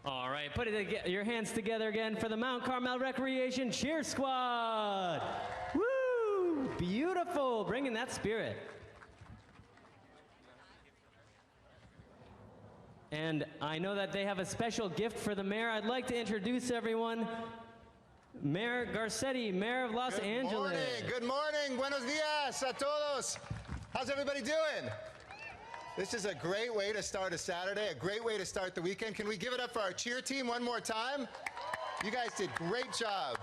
All right, put your hands together again for the Mount Carmel Recreation Cheer Squad. Woo! Beautiful, bringing that spirit. And I know that they have a special gift for the mayor. I'd like to introduce everyone. Mayor Garcetti, Mayor of Los Angeles. Good morning. Buenos dias a todos. How's everybody doing? This is a great way to start a Saturday, a great way to start the weekend. Can we give it up for our cheer team one more time? You guys did a great job.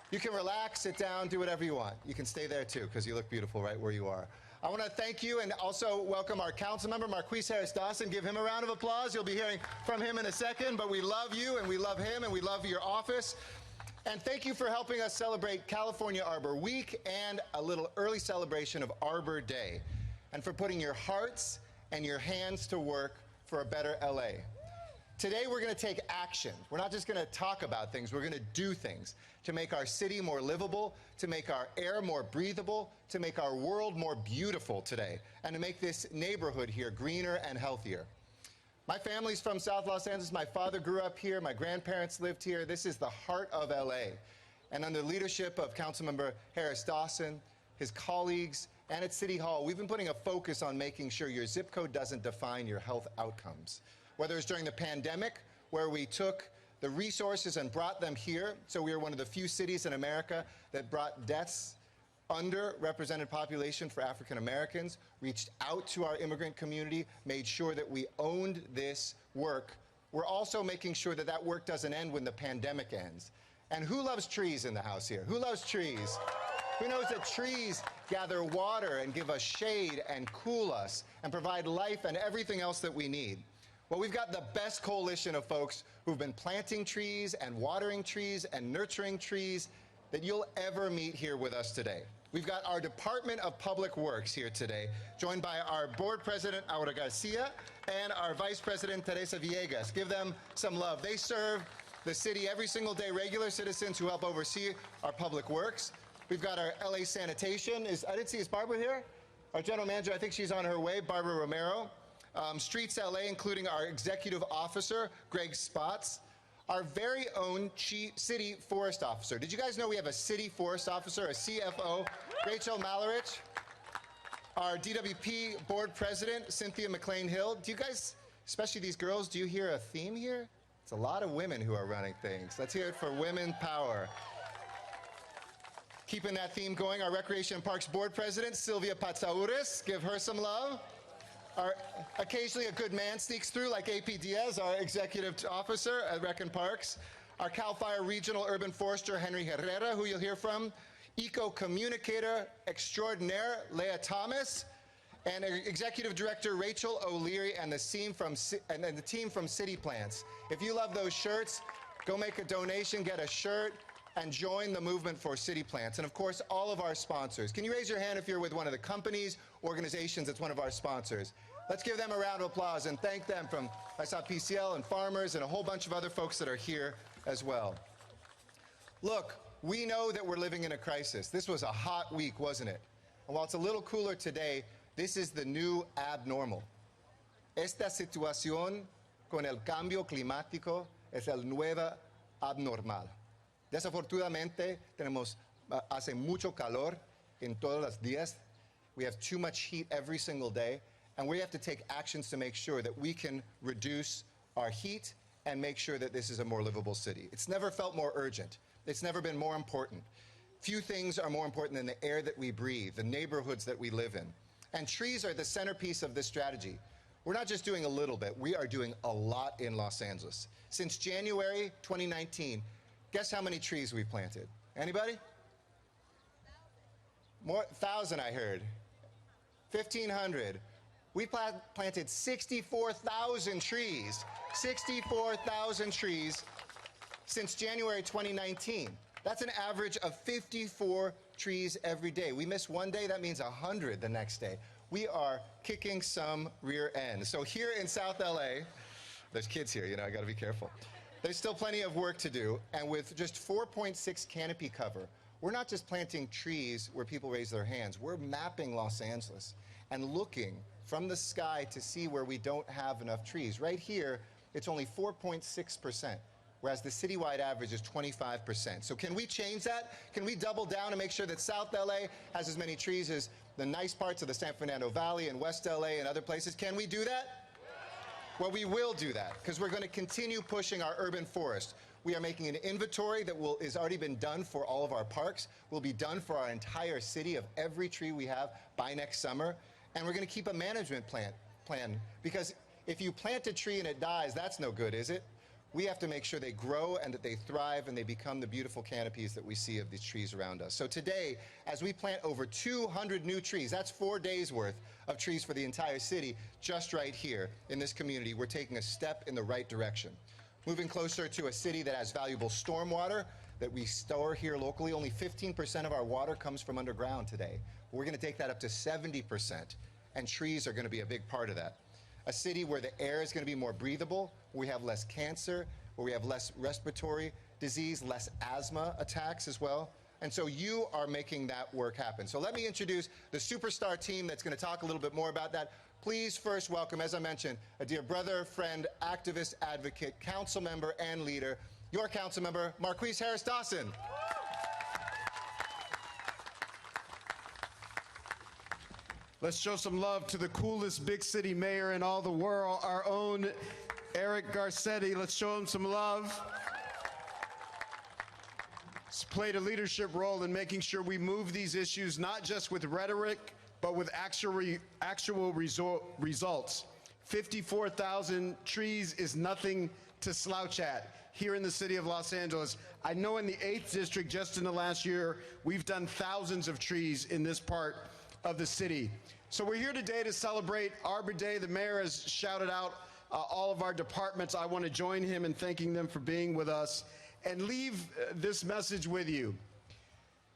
You can relax, sit down, do whatever you want. You can stay there too, because you look beautiful right where you are. I want to thank you and also welcome our council member, Marquis Harris-Dawson. Give him a round of applause. You'll be hearing from him in a second, but we love you and we love him and we love your office. And thank you for helping us celebrate California Arbor Week and a little early celebration of Arbor Day, and for putting your hearts and your hands to work for a better LA. Today we're going to take action. We're not just going to talk about things, we're going to do things to make our city more livable, to make our air more breathable, to make our world more beautiful today, and to make this neighborhood here greener and healthier. My family's from South Los Angeles. My father grew up here. My grandparents lived here. This is the heart of LA. And under the leadership of Councilmember Harris-Dawson, his colleagues, and at City Hall, we've been putting a focus on making sure your zip code doesn't define your health outcomes. Whether it's during the pandemic, where we took the resources and brought them here, so we are one of the few cities in America that brought deaths underrepresented population for African Americans, reached out to our immigrant community, made sure that we owned this work. We're also making sure that that work doesn't end when the pandemic ends. And who loves trees in the house here? Who loves trees? Who knows that trees gather water and give us shade and cool us and provide life and everything else that we need? Well, we've got the best coalition of folks who've been planting trees and watering trees and nurturing trees that you'll ever meet here with us today. We've got our Department of Public Works here today, joined by our Board President, Aura Garcia, and our Vice President, Teresa Villegas. Give them some love. They serve the city every single day, regular citizens who help oversee our public works. We've got our LA Sanitation. I didn't see, is Barbara here? Our General Manager, I think she's on her way, Barbara Romero. Streets LA, including our Executive Officer, Greg Spots. Our very own City Forest Officer. Did you guys know we have a City Forest Officer, a CFO, Rachel Malarich? Our DWP Board President, Cynthia Mclean Hill. Do you guys, especially these girls, do you hear a theme here? It's a lot of women who are running things. Let's hear it for women power. Keeping that theme going, our Recreation and Parks Board President, Sylvia Patsauris. Give her some love. Occasionally a good man sneaks through, like AP Diaz, our Executive Officer at Rec and Parks. Our CAL FIRE Regional Urban Forester, Henry Herrera, who you'll hear from. Eco-Communicator Extraordinaire, Leah Thomas. And Executive Director Rachel O'Leary and the team from City Plants. If you love those shirts, go make a donation, get a shirt, and join the movement for City Plants. And of course, all of our sponsors. Can you raise your hand if you're with one of the companies, organizations that's one of our sponsors? Let's give them a round of applause and thank them from, I saw PCL and farmers and a whole bunch of other folks that are here as well. Look, we know that we're living in a crisis. This was a hot week, wasn't it? And while it's a little cooler today, this is the new abnormal. Esta situación con el cambio climático es el nuevo abnormal. Desafortunadamente, hace mucho calor en todos los días. We have too much heat every single day, and we have to take actions to make sure that we can reduce our heat and make sure that this is a more livable city. It's never felt more urgent. It's never been more important. Few things are more important than the air that we breathe, the neighborhoods that we live in. And trees are the centerpiece of this strategy. We're not just doing a little bit, we are doing a lot in Los Angeles. Since January 2019, guess how many trees we've planted? Anybody? More, 1,000 I heard. 1,500. We planted 64,000 trees. 64,000 trees since January 2019. That's an average of 54 trees every day. We miss one day, that means 100 the next day. We are kicking some rear end. So here in South LA, there's kids here, you know, I gotta be careful. There's still plenty of work to do, and with just 4.6 canopy cover, we're not just planting trees where people raise their hands, we're mapping Los Angeles and looking from the sky to see where we don't have enough trees. Right here, it's only 4.6%, whereas the citywide average is 25%. So can we change that? Can we double down and make sure that South LA has as many trees as the nice parts of the San Fernando Valley and West LA and other places? Can we do that? Well, we will do that, because we're going to continue pushing our urban forest. We are making an inventory that is already been done for all of our parks, will be done for our entire city of every tree we have by next summer. And we're going to keep a management plan, because if you plant a tree and it dies, that's no good, is it? We have to make sure they grow and that they thrive and they become the beautiful canopies that we see of these trees around us. So today, as we plant over 200 new trees, that's 4 days worth of trees for the entire city, just right here in this community, we're taking a step in the right direction. Moving closer to a city that has valuable stormwater that we store here locally. Only 15% of our water comes from underground today. We're going to take that up to 70%, and trees are going to be a big part of that. A city where the air is going to be more breathable, where we have less cancer, where we have less respiratory disease, less asthma attacks as well. And so you are making that work happen. So let me introduce the superstar team that's going to talk a little bit more about that. Please first welcome, as I mentioned, a dear brother, friend, activist, advocate, council member, and leader, your council member, Marquis Harris-Dawson. Let's show some love to the coolest big city mayor in all the world, our own Eric Garcetti. Let's show him some love. He's played a leadership role in making sure we move these issues, not just with rhetoric, but with actual results. 54,000 trees is nothing to slouch at here in the city of Los Angeles. I know in the 8th district, just in the last year, we've done thousands of trees in this part of the city. So we're here today to celebrate Arbor Day. The mayor has shouted out all of our departments. I want to join him in thanking them for being with us and leave this message with you.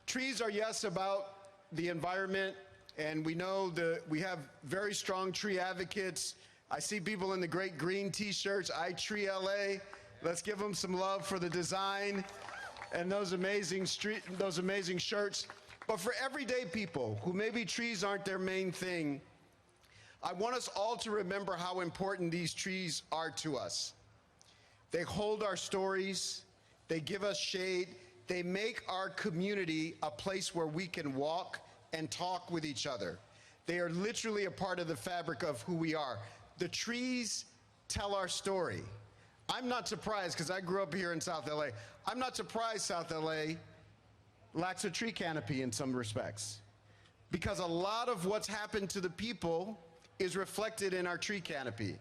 Trees are, yes, about the environment, and we know that we have very strong tree advocates. I see people in the great green t-shirts, I Tree LA. Let's give them some love for the design and those amazing shirts. But for everyday people who maybe trees aren't their main thing, I want us all to remember how important these trees are to us. They hold our stories, they give us shade, they make our community a place where we can walk and talk with each other. They are literally a part of the fabric of who we are. The trees tell our story. I'm not surprised, because I grew up here in South LA. I'm not surprised South LA lacks a tree canopy in some respects, because a lot of what's happened to the people is reflected in our tree canopy.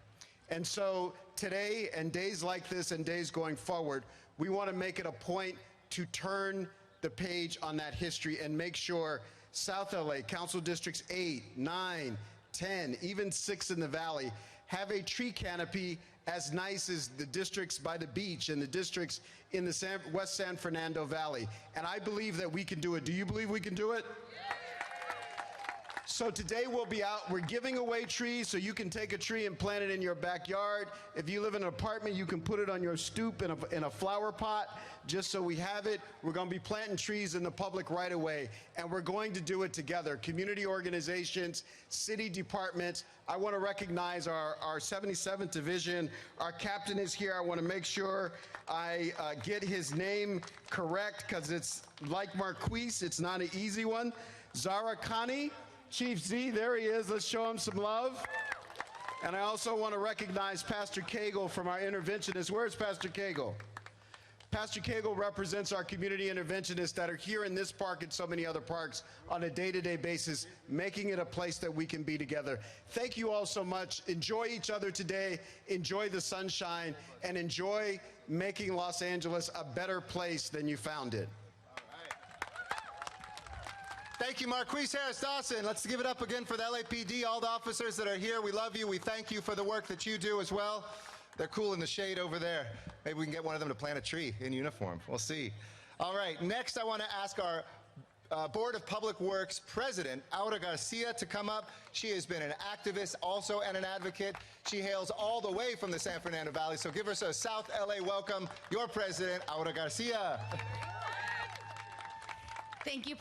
And so today, and days like this and days going forward, we want to make it a point to turn the page on that history and make sure South LA, Council Districts 8, 9, 10, even 6 in the Valley, have a tree canopy as nice as the districts by the beach and the districts in the West San Fernando Valley. And I believe that we can do it. Do you believe we can do it? So today we'll be out, we're giving away trees, so you can take a tree and plant it in your backyard. If you live in an apartment, you can put it on your stoop in a flower pot, just so we have it. We're going to be planting trees in the public right away, and we're going to do it together. Community organizations, city departments. I want to recognize our 77th Division. Our captain is here. I want to make sure I get his name correct, because it's like Marquise, it's not an easy one. Zara Khani. Chief Z, there he is. Let's show him some love. And I also want to recognize Pastor Cagle from our interventionists. Where's Pastor Cagle? Pastor Cagle represents our community interventionists that are here in this park and so many other parks on a day-to-day basis, making it a place that we can be together. Thank you all so much. Enjoy each other today. Enjoy the sunshine, and enjoy making Los Angeles a better place than you found it. Thank you, Marquis Harris-Dawson. Let's give it up again for the LAPD, all the officers that are here. We love you. We thank you for the work that you do as well. They're cool in the shade over there. Maybe we can get one of them to plant a tree in uniform. We'll see. All right, next I want to ask our Board of Public Works President, Aura Garcia, to come up. She has been an activist also and an advocate. She hails all the way from the San Fernando Valley, so give her a South LA welcome, your President, Aura Garcia. Thank you,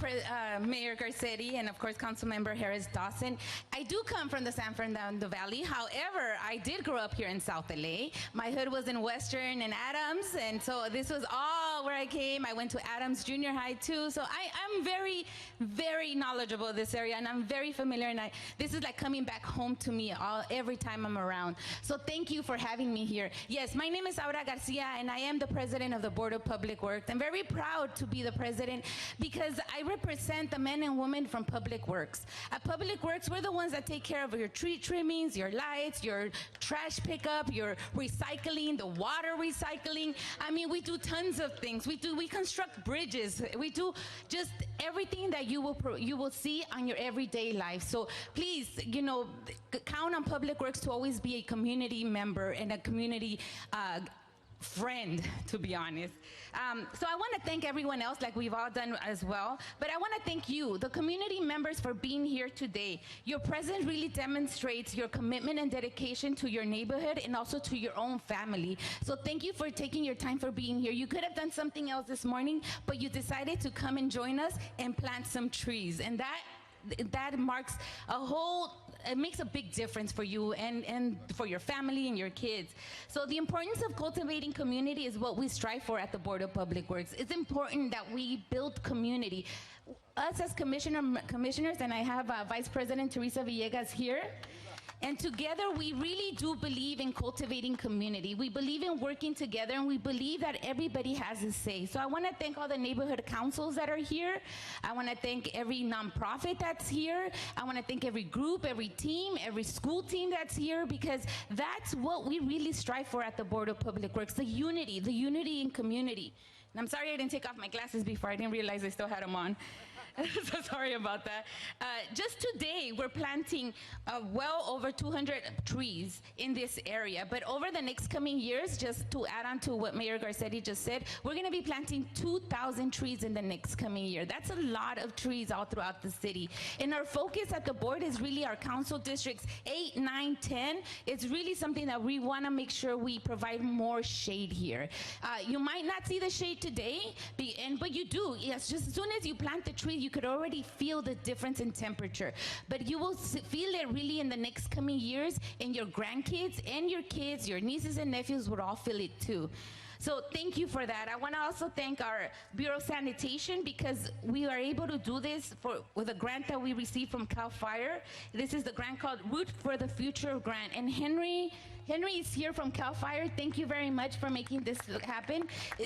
Mayor Garcetti, and of course, Councilmember Harris-Dawson. I do come from the San Fernando Valley. However, I did grow up here in South LA. My hood was in Western and Adams, and so this was all where I came. I went to Adams Junior High too, so I'm very, very knowledgeable of this area, and I'm very familiar, and this is like coming back home to me every time I'm around. So thank you for having me here. Yes, my name is Aura Garcia, and I am the president of the Board of Public Works. I'm very proud to be the president because I represent the men and women from Public Works. At Public Works, we're the ones that take care of your tree trimmings, your lights, your trash pickup, your recycling, the water recycling. I mean, we do tons of things. We construct bridges. We do just everything that you will see on your everyday life. So please, count on Public Works to always be a community member and a community friend, to be honest. So I want to thank everyone else, like we've all done as well, but I want to thank you, the community members, for being here today. Your presence really demonstrates your commitment and dedication to your neighborhood and also to your own family. So thank you for taking your time for being here. You could have done something else this morning, but you decided to come and join us and plant some trees, and that marks it makes a big difference for you and for your family and your kids. So the importance of cultivating community is what we strive for at the Board of Public Works. It's important that we build community. Us as commissioners, and I have Vice President Teresa Villegas here, and together we really do believe in cultivating community. We believe in working together, and we believe that everybody has a say. So I want to thank all the neighborhood councils that are here. I want to thank every nonprofit that's here. I want to thank every group, every team, every school team that's here, because that's what we really strive for at the Board of Public Works, the unity in community. And I'm sorry I didn't take off my glasses before. I didn't realize I still had them on. So sorry about that. Just today, we're planting well over 200 trees in this area. But over the next coming years, just to add on to what Mayor Garcetti just said, we're going to be planting 2,000 trees in the next coming year. That's a lot of trees all throughout the city. And our focus at the board is really our council districts 8, 9, 10. It's really something that we want to make sure we provide more shade here. You might not see the shade today, but you do. Yes, just as soon as you plant the tree, you could already feel the difference in temperature. But you will feel it really in the next coming years, and your grandkids and your kids, your nieces and nephews would all feel it too. So thank you for that. I want to also thank our Bureau of Sanitation, because we are able to do this with a grant that we received from CAL FIRE. This is the grant called Root for the Future grant. And Henry is here from CAL FIRE. Thank you very much for making this happen.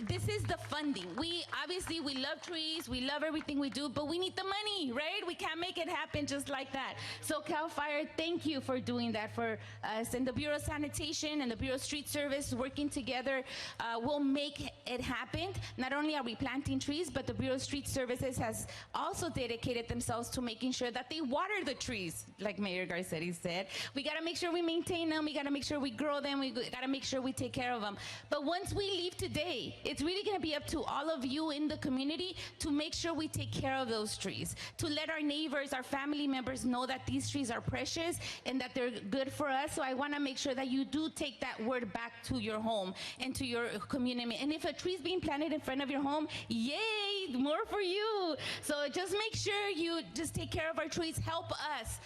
This is the funding. We love trees, we love everything we do, but we need the money, right? We can't make it happen just like that. So CAL FIRE, thank you for doing that for us. And the Bureau of Sanitation and the Bureau of Street Service working together will make it happen. Not only are we planting trees, but the Bureau of Street Services has also dedicated themselves to making sure that they water the trees, like Mayor Garcetti said. We got to make sure we maintain them. We got to make sure we grow them. We got to make sure we take care of them. But once we leave today, it's really going to be up to all of you in the community to make sure we take care of those trees, to let our neighbors, our family members know that these trees are precious and that they're good for us. So I want to make sure that you do take that word back to your home and to your community. And if a tree is being planted in front of your home, yay, more for you. So just make sure you just take care of our trees. Help us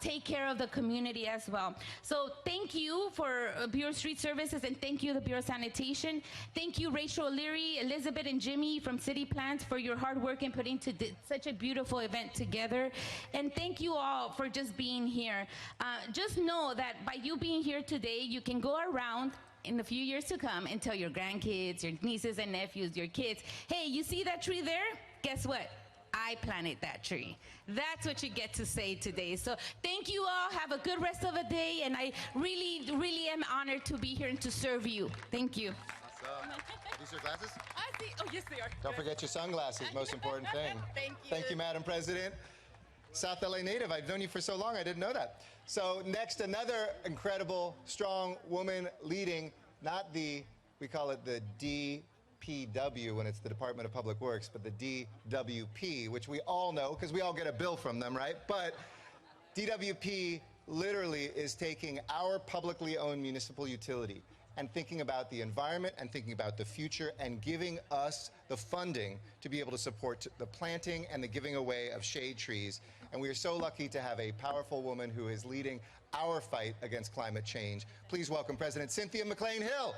take care of the community as well. So thank you for Bureau of Street Services, and thank you, the Bureau of Sanitation. Thank you, Rachel O'Leary, Elizabeth, and Jimmy from City Plans for your hard work in putting such a beautiful event together. And thank you all for just being here. Just know that by you being here today, you can go around in a few years to come and tell your grandkids, your nieces and nephews, your kids, hey, you see that tree there? Guess what? I planted that tree. That's what you get to say today. So thank you all. Have a good rest of the day. And I really, really am honored to be here and to serve you. Thank you. Awesome. Are these your glasses? I see. Oh, yes, they are. Don't forget your sunglasses, most important thing. Thank you. Thank you, Madam President. South LA native, I've known you for so long, I didn't know that. So next, another incredible, strong woman leading, not the, we call it the DPW when it's the Department of Public Works, but the DWP, which we all know because we all get a bill from them, right? But DWP literally is taking our publicly owned municipal utility and thinking about the environment and thinking about the future and giving us the funding to be able to support the planting and the giving away of shade trees. And we are so lucky to have a powerful woman who is leading our fight against climate change. Please welcome President Cynthia Mclean Hill.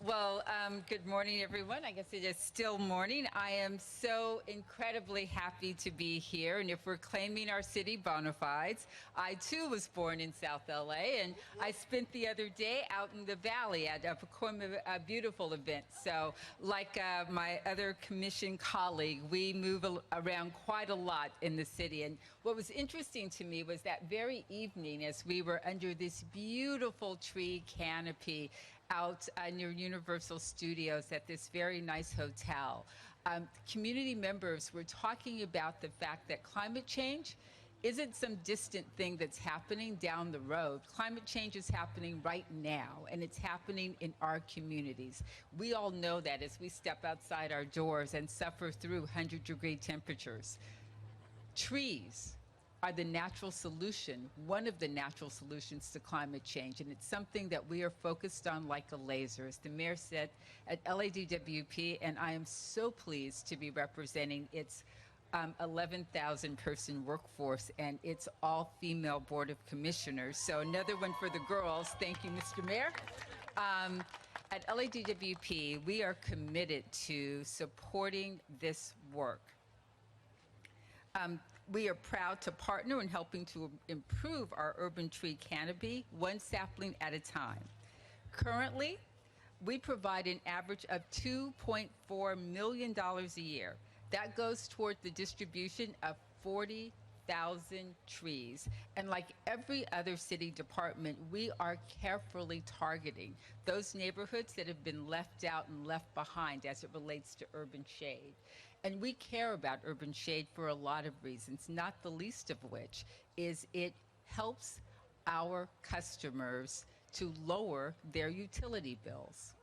Well, good morning, everyone. I guess it is still morning. I am so incredibly happy to be here. And if we're claiming our city bona fides, I too was born in South LA, and I spent the other day out in the valley at a beautiful event. So, like my other commission colleague, we move around quite a lot in the city. And what was interesting to me was that very evening, as we were under this beautiful tree canopy out near Universal Studios at this very nice hotel, community members were talking about the fact that climate change isn't some distant thing that's happening down the road. Climate change is happening right now, and it's happening in our communities. We all know that as we step outside our doors and suffer through 100-degree temperatures. Trees are the natural solution, one of the natural solutions to climate change, and it's something that we are focused on like a laser. As the mayor said at LADWP, and I am so pleased to be representing its 11,000 person workforce and its all-female board of commissioners. So another one for the girls. Thank you, Mr. Mayor. At LADWP, we are committed to supporting this work. We are proud to partner in helping to improve our urban tree canopy, one sapling at a time. Currently, we provide an average of $2.4 million a year. That goes toward the distribution of 40,000 trees. And like every other city department, we are carefully targeting those neighborhoods that have been left out and left behind as it relates to urban shade. And we care about urban shade for a lot of reasons, not the least of which is it helps our customers to lower their utility bills.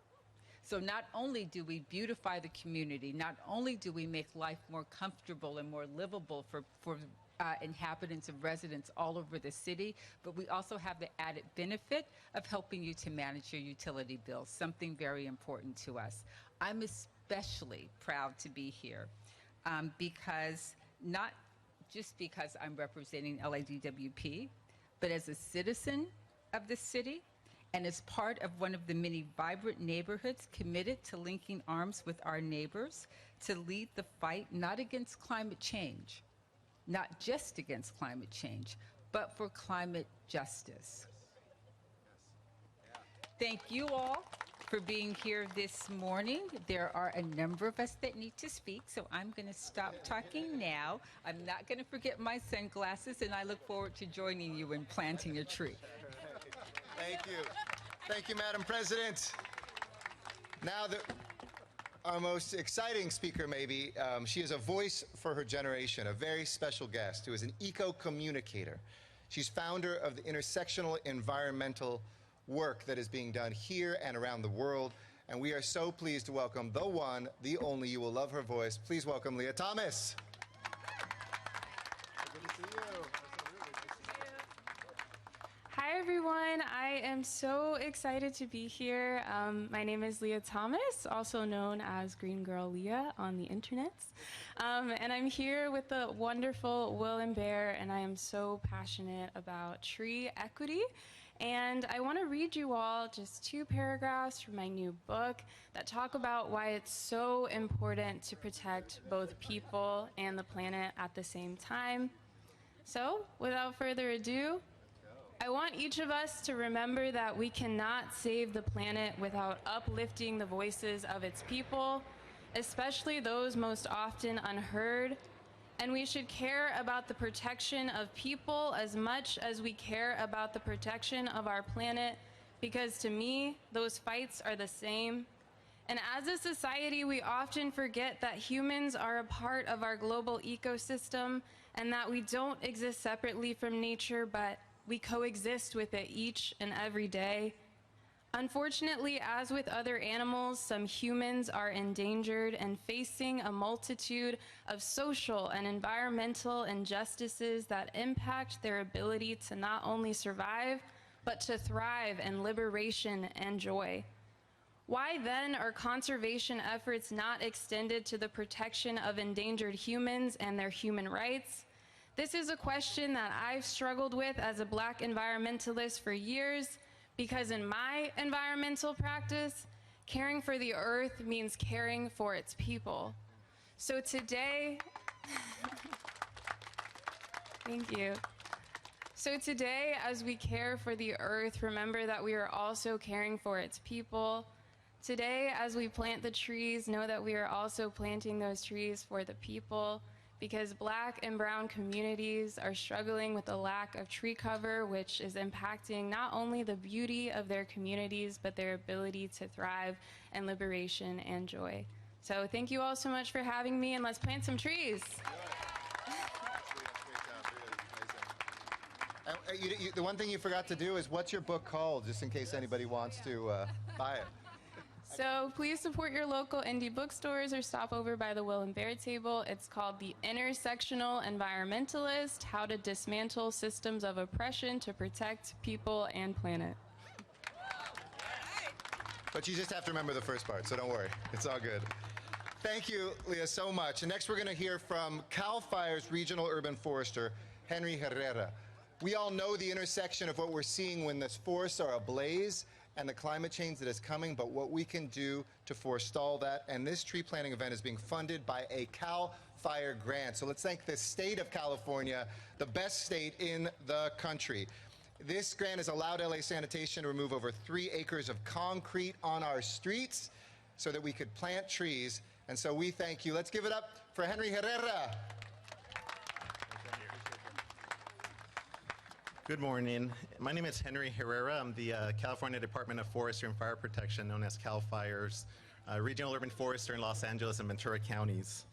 So not only do we beautify the community, not only do we make life more comfortable and more livable for inhabitants and residents all over the city, but we also have the added benefit of helping you to manage your utility bills, something very important to us. I'm especially proud to be here because not just because I'm representing LADWP, but as a citizen of the city and as part of one of the many vibrant neighborhoods committed to linking arms with our neighbors to lead the fight not against climate change, not just against climate change, but for climate justice. Thank you all for being here this morning. There are a number of us that need to speak, so I'm going to stop talking now. I'm not going to forget my sunglasses, and I look forward to joining you in planting a tree. Thank you. Thank you, Madam President. Now, our most exciting speaker, maybe, she is a voice for her generation, a very special guest who is an eco-communicator. She's founder of the intersectional environmental work that is being done here and around the world. And we are so pleased to welcome the one, the only, you will love her voice. Please welcome Leah Thomas. Good to see you. Hi, everyone. I am so excited to be here. My name is Leah Thomas, also known as Green Girl Leah on the internets. And I'm here with the wonderful Will and Bear, and I am so passionate about tree equity. And I want to read you all just 2 paragraphs from my new book that talk about why it's so important to protect both people and the planet at the same time. So, without further ado, I want each of us to remember that we cannot save the planet without uplifting the voices of its people, especially those most often unheard. And we should care about the protection of people as much as we care about the protection of our planet, because to me, those fights are the same. And as a society, we often forget that humans are a part of our global ecosystem and that we don't exist separately from nature, but we coexist with it each and every day. Unfortunately, as with other animals, some humans are endangered and facing a multitude of social and environmental injustices that impact their ability to not only survive, but to thrive in liberation and joy. Why then are conservation efforts not extended to the protection of endangered humans and their human rights? This is a question that I've struggled with as a Black environmentalist for years, because in my environmental practice, caring for the earth means caring for its people. So today, thank you. So today, as we care for the earth, remember that we are also caring for its people. Today, as we plant the trees, know that we are also planting those trees for the people, because Black and brown communities are struggling with a lack of tree cover, which is impacting not only the beauty of their communities, but their ability to thrive in liberation and joy. So thank you all so much for having me, and let's plant some trees. The one thing you forgot to do is, what's your book called, just in case anybody wants to buy it? So please support your local indie bookstores or stop over by the Will and Bear table. It's called The Intersectional Environmentalist: How to Dismantle Systems of Oppression to Protect People and Planet. But you just have to remember the first part, so don't worry. It's all good. Thank you, Leah, so much. And next we're going to hear from CAL FIRE's Regional Urban Forester, Henry Herrera. We all know the intersection of what we're seeing when the forests are ablaze and the climate change that is coming, but what we can do to forestall that. And this tree planting event is being funded by a CAL FIRE grant. So let's thank the state of California, the best state in the country. This grant has allowed LA Sanitation to remove over 3 acres of concrete on our streets so that we could plant trees. And so we thank you. Let's give it up for Henry Herrera. Good morning. My name is Henry Herrera. I'm the California Department of Forestry and Fire Protection, known as CAL FIRE's Regional Urban Forester in Los Angeles and Ventura counties.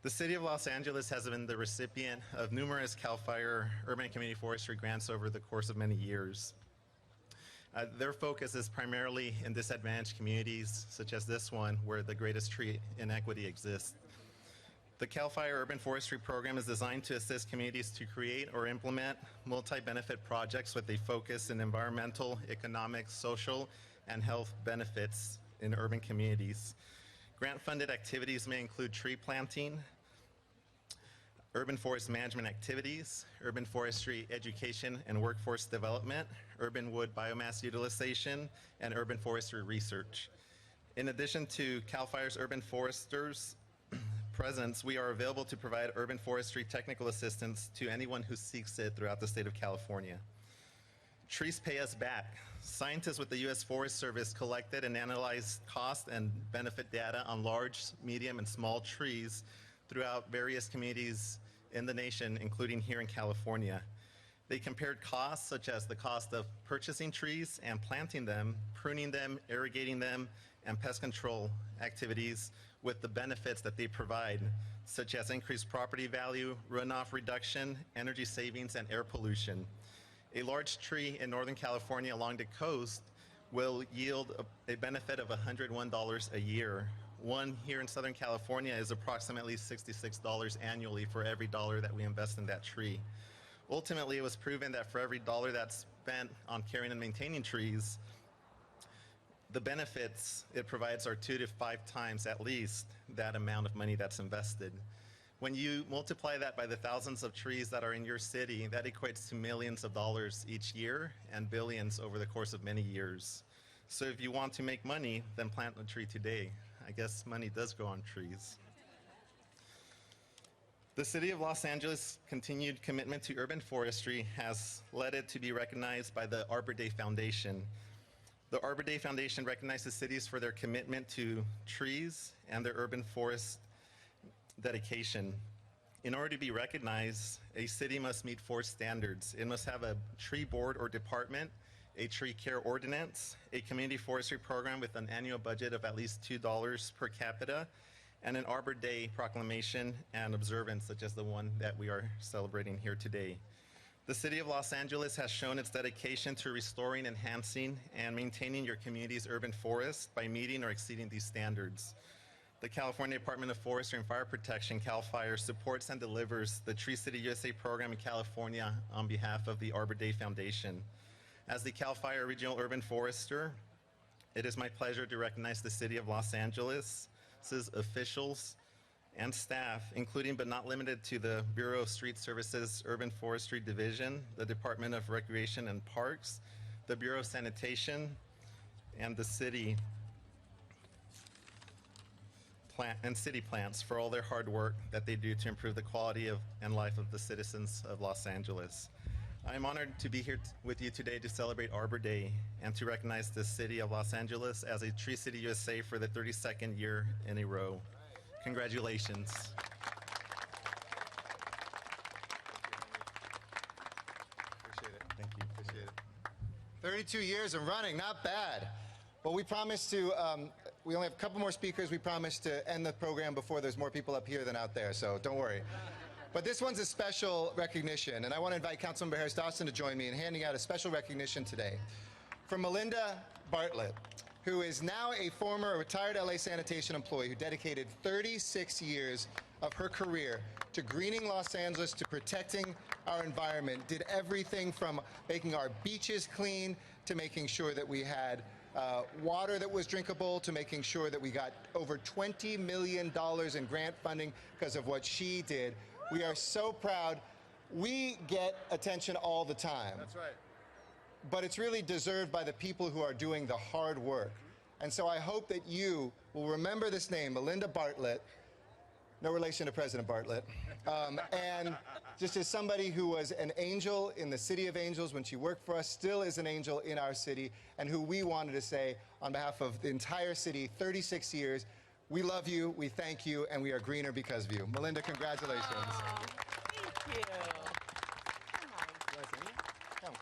The City of Los Angeles has been the recipient of numerous CAL FIRE urban and community forestry grants over the course of many years. Their focus is primarily in disadvantaged communities, such as this one, where the greatest tree inequity exists. The CAL FIRE Urban Forestry Program is designed to assist communities to create or implement multi-benefit projects with a focus in environmental, economic, social, and health benefits in urban communities. Grant-funded activities may include tree planting, urban forest management activities, urban forestry education and workforce development, urban wood biomass utilization, and urban forestry research. In addition to CAL FIRE's urban foresters presence, we are available to provide urban forestry technical assistance to anyone who seeks it throughout the state of California. Trees pay us back. Scientists with the U.S. Forest Service collected and analyzed cost and benefit data on large, medium, and small trees throughout various communities in the nation, including here in California. They compared costs such as the cost of purchasing trees and planting them, pruning them, irrigating them, and pest control activities with the benefits that they provide, such as increased property value, runoff reduction, energy savings, and air pollution. A large tree in Northern California along the coast will yield a benefit of $101 a year. One here in Southern California is approximately $66 annually for every dollar that we invest in that tree. Ultimately, it was proven that for every dollar that's spent on caring and maintaining trees, the benefits it provides are 2 to 5 times at least that amount of money that's invested. When you multiply that by the thousands of trees that are in your city, that equates to millions of dollars each year and billions over the course of many years. So if you want to make money, then plant a tree today. I guess money does grow on trees. The City of Los Angeles' continued commitment to urban forestry has led it to be recognized by the Arbor Day Foundation. The Arbor Day Foundation recognizes cities for their commitment to trees and their urban forest dedication. In order to be recognized, a city must meet 4 standards. It must have a tree board or department, a tree care ordinance, a community forestry program with an annual budget of at least $2 per capita, and an Arbor Day proclamation and observance such as the one that we are celebrating here today. The City of Los Angeles has shown its dedication to restoring, enhancing, and maintaining your community's urban forest by meeting or exceeding these standards. The California Department of Forestry and Fire Protection, CAL FIRE, supports and delivers the Tree City USA program in California on behalf of the Arbor Day Foundation. As the CAL FIRE Regional Urban Forester, it is my pleasure to recognize the City of Los Angeles's officials and staff, including but not limited to the Bureau of Street Services Urban Forestry Division, the Department of Recreation and Parks, the Bureau of Sanitation, and the city plants for all their hard work that they do to improve the quality of and life of the citizens of Los Angeles. I am honored to be here with you today to celebrate Arbor Day and to recognize the City of Los Angeles as a Tree City USA for the 32nd year in a row. Congratulations. Appreciate it. Thank you. Appreciate it. 32 years and running, not bad. Well, we promised to, we only have a couple more speakers. We promised to end the program before there's more people up here than out there, so don't worry. But this one's a special recognition, and I want to invite Councilmember Harris-Dawson to join me in handing out a special recognition today for Melinda Bartlett, who is now a former retired LA Sanitation employee who dedicated 36 years of her career to greening Los Angeles, to protecting our environment, did everything from making our beaches clean to making sure that we had water that was drinkable, to making sure that we got over $20 million in grant funding because of what she did. We are so proud. We get attention all the time. That's right. But it's really deserved by the people who are doing the hard work. And so I hope that you will remember this name, Melinda Bartlett, no relation to President Bartlett, and just as somebody who was an angel in the City of Angels when she worked for us, still is an angel in our city, and who we wanted to say on behalf of the entire city, 36 years, we love you, we thank you, and we are greener because of you. Melinda, congratulations. Thank you. Come.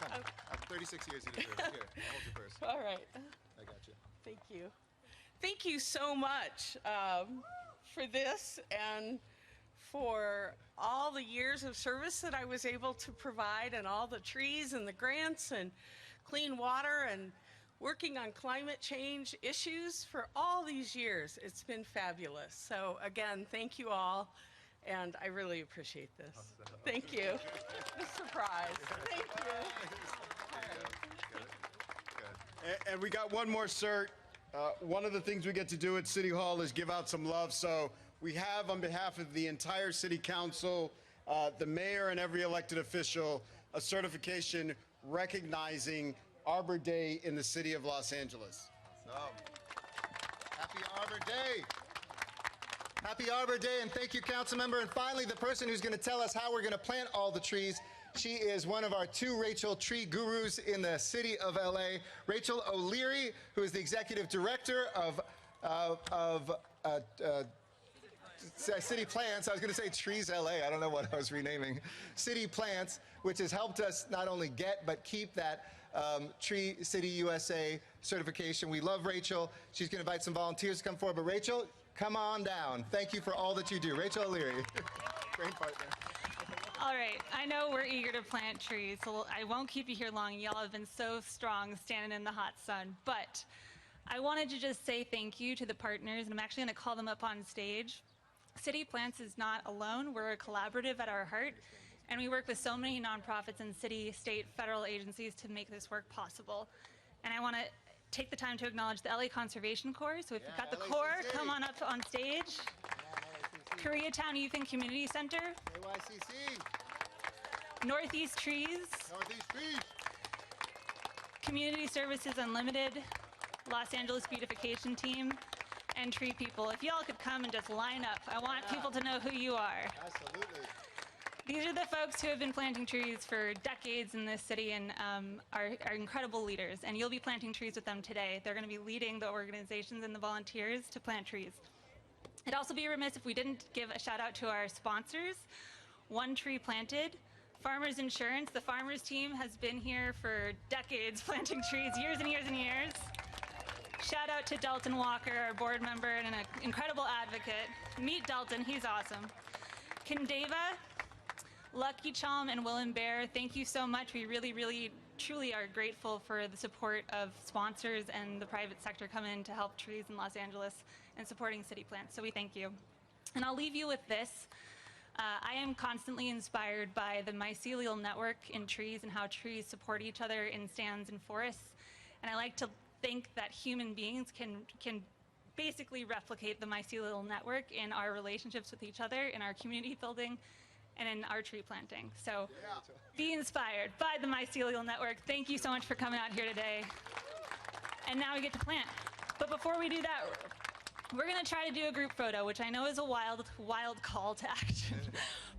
36 years you deserve it. Here, hold your purse. All right. I got you. Thank you. Thank you so much for this and for all the years of service that I was able to provide, and all the trees and the grants and clean water and working on climate change issues for all these years. It's been fabulous. So again, thank you all, and I really appreciate this. Thank you. The surprise. Thank you. And we got one more cert. One of the things we get to do at City Hall is give out some love. So we have, on behalf of the entire City Council, the mayor and every elected official, a certification recognizing Arbor Day in the City of Los Angeles. Happy Arbor Day. Happy Arbor Day, and thank you, Councilmember. And finally, the person who's going to tell us how we're going to plant all the trees. She is one of our two Rachel tree gurus in the city of LA. Rachel O'Leary, who is the executive director of City Plants. I was going to say Trees LA. I don't know what I was renaming. City Plants, which has helped us not only get but keep that Tree City USA certification. We love Rachel. She's going to invite some volunteers to come forward. But Rachel, come on down. Thank you for all that you do. Rachel O'Leary. Great partner. All right, I know we're eager to plant trees, so I won't keep you here long. Y'all have been so strong standing in the hot sun, but I wanted to just say thank you to the partners, and I'm actually going to call them up on stage. City Plants is not alone. We're a collaborative at our heart, and we work with so many nonprofits and city, state, federal agencies to make this work possible. And I want to take the time to acknowledge the LA Conservation Corps. So if you've got the Corps, come on up on stage. Koreatown Youth and Community Center. AYCC. Northeast Trees. Northeast Trees. Community Services Unlimited. Los Angeles Beautification Team. And Tree People. If y'all could come and just line up. I want people to know who you are. Absolutely. These are the folks who have been planting trees for decades in this city and are incredible leaders. And you'll be planting trees with them today. They're going to be leading the organizations and the volunteers to plant trees. It'd also be remiss if we didn't give a shout out to our sponsors. One Tree Planted, Farmers Insurance. The Farmers team has been here for decades planting trees, years and years and years. Shout out to Dalton Walker, our board member and an incredible advocate. Meet Dalton, he's awesome. Kendeva, Lucky Chom and Will and Bear, thank you so much. We really, really, truly are grateful for the support of sponsors and the private sector coming in to help trees in Los Angeles and supporting city plants. So we thank you. And I'll leave you with this. I am constantly inspired by the mycelial network in trees and how trees support each other in stands and forests. And I like to think that human beings can basically replicate the mycelial network in our relationships with each other, in our community building, and in our tree planting. So be inspired by the mycelial network. Thank you so much for coming out here today. And now we get to plant. But before we do that, we're gonna try to do a group photo, which I know is a wild call to action.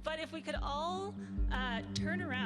But if we could all turn around.